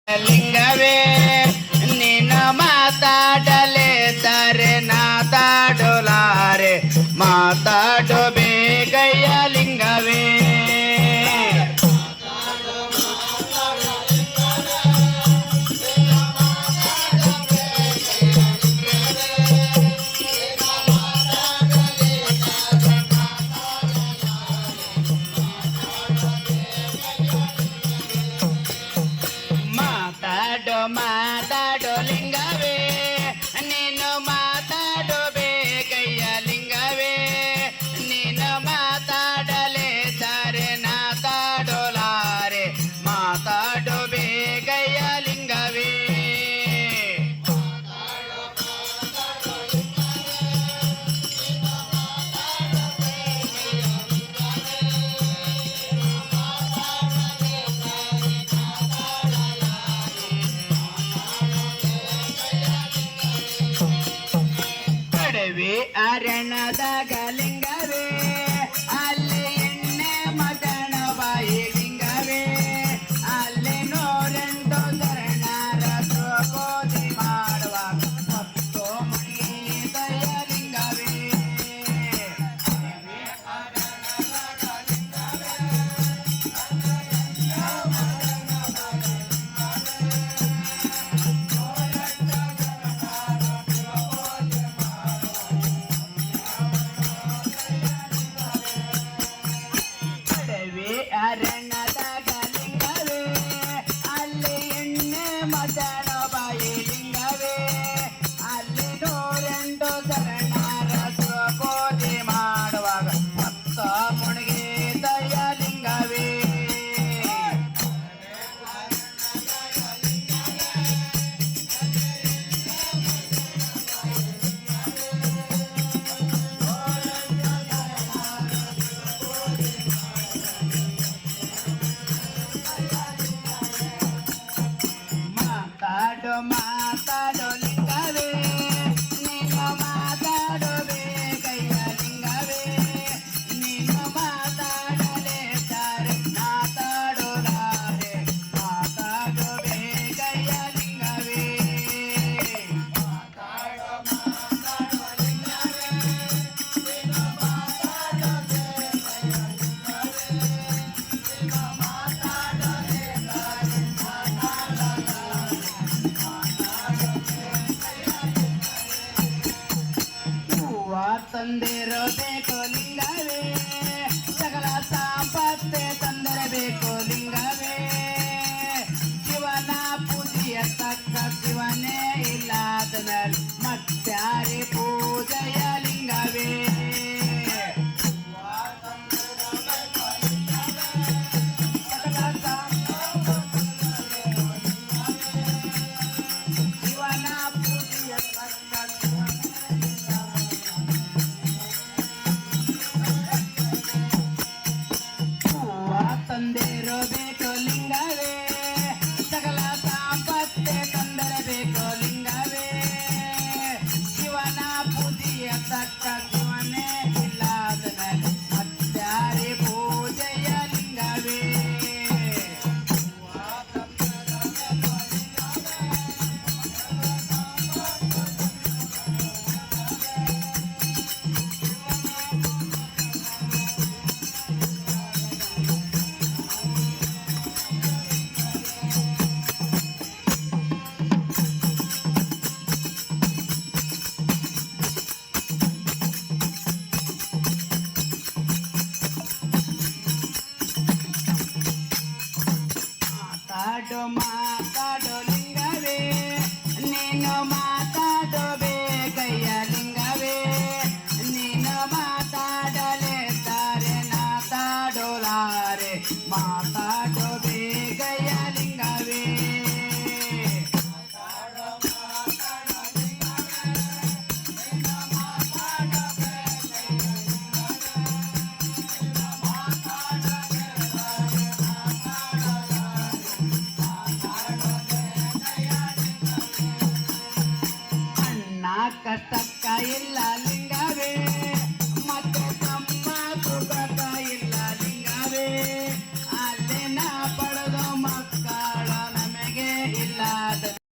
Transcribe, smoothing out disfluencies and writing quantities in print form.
ಲಿಂಗವೇ ನೀನು ಮಾತಾಡಲೇ ತಾರೆ ನಾತಾಡೋಲಾರೆ ಮಾತಾಡೋ ಬೇಗಯ್ಯ ಲಿಂಗವೇ ಮಾತಾಡೋ ಲಿಂಗವೇ ನೀನು ಮಾತಾಡೋ ಬೇಗಯ್ಯ ಲಿಂಗವೇ ನೀನು ಮಾತಾಡಲೇ ತಾರೆ ನಾತಾಡೋಲಾರೆ ಮಾತಾಡೋ ಬೇಗಯ್ಯ ಲಿಂಗವೇ ಅರಣದಾಗ ಲಿಂಗವೇ ಅಲ್ಲಿ ಎಣ್ಣೆ ಮಗನ ಬಾಯಿ ಲಿಂಗವೇ ಅಲ್ಲಿ ನೋರೆಂಟು ಶರಣರ ದ್ರೌಪದಿ ಮಾಡುವ ಮತ್ತು ಮಣಿದಯ ಲಿಂಗವೇ ಅರಣದಾಗ ಲಿಂಗವೇ ಅಲ್ಲಿ ಎಣ್ಣೆ ಮದನ ಬಾಯಿ ಲಿಂಗವೇ ಅಲ್ಲಿ ನೋರೆಂಟು ಶರಣರ ದ್ರೌಪದಿ ಮಾಡುವಾಗ ಮತ್ತ ಮುಣಿಗೆ ದಯ ಲಿಂಗವೇ ಮಾತಾಡೋ ಲಿಂಗವೇ ನೀನು ಮಾತಾಡೋ ಬೇಗಯ್ಯ ಲಿಂಗವೇ ನೀನು ಮಾತಾಡಲೇ ತಾರೆ ಮಾತಾಡೋಲಾರೆ ಮಾತಾಡೋ ಬೇಗಯ್ಯ ಲಿಂಗವೇ ಮಾತಾಡೋ ಲಿಂಗವೇ ನೀನು ಮಾತಾಡೋ ಬೇಗಯ್ಯ ಲಿಂಗವೇ ನೀನು ಮಾತಾಡಲೇ ತಾರೆ ತಂದಿರಬೇಕು ಲಿಂಗವೇ ಸಕಲ ಸಂಪತ್ತೆ ತಂದಿರಬೇಕು ಲಿಂಗವೇ ಶಿವನ ಪೂಜೆಯ ತಕ್ಕ ಶಿವನೇ ಇಲ್ಲದ ಮೇಲೆ ಮತ್ಯಾರೆ ಪೂಜೆಯ ಲಿಂಗವೇ ಶಿವನ ಪೂಜೆಯ ತಕ್ಕ ತಂದಿರಬೇಕು ಲಿಂಗವೇ ಸಕಲ ಸಂಪತ್ತೆ ತಂದಿರಬೇಕು ಲಿಂಗವೇ ಶಿವನ ಪೂಜೆಯ ತಕ್ಕ ಶಿವನೇ ಇಲ್ಲದ ಮೇಲೆ ಮತ್ಯಾರೆ ಪೂಜೆಯ ಲಿಂಗವೇ ಮಾತಾಡೋ ಲಿಂಗವೇ ನೀನು ಮಾತಾಡೋ ಬೇಗಯ್ಯ ಲಿಂಗವೇ ನೀನು ಮಾತಾಡಲೇ ತಾರೆ ನಾತಾಡೋಲಾರೆ ಮಾತಾಡೋ ಬೇಗಯ್ಯ ಲಿಂಗವೇ ಕಷ್ಟಕ್ಕ ಇಲ್ಲ ಲಿಂಗವೇ ಮತ್ತೆ ತಮ್ಮ ಸುಖಕ್ಕ ಇಲ್ಲ ಲಿಂಗವೇ ಅಲ್ಲಿನ ಪಡೆದು ಮಕ್ಕಳ ನಮಗೆ ಇಲ್ಲದ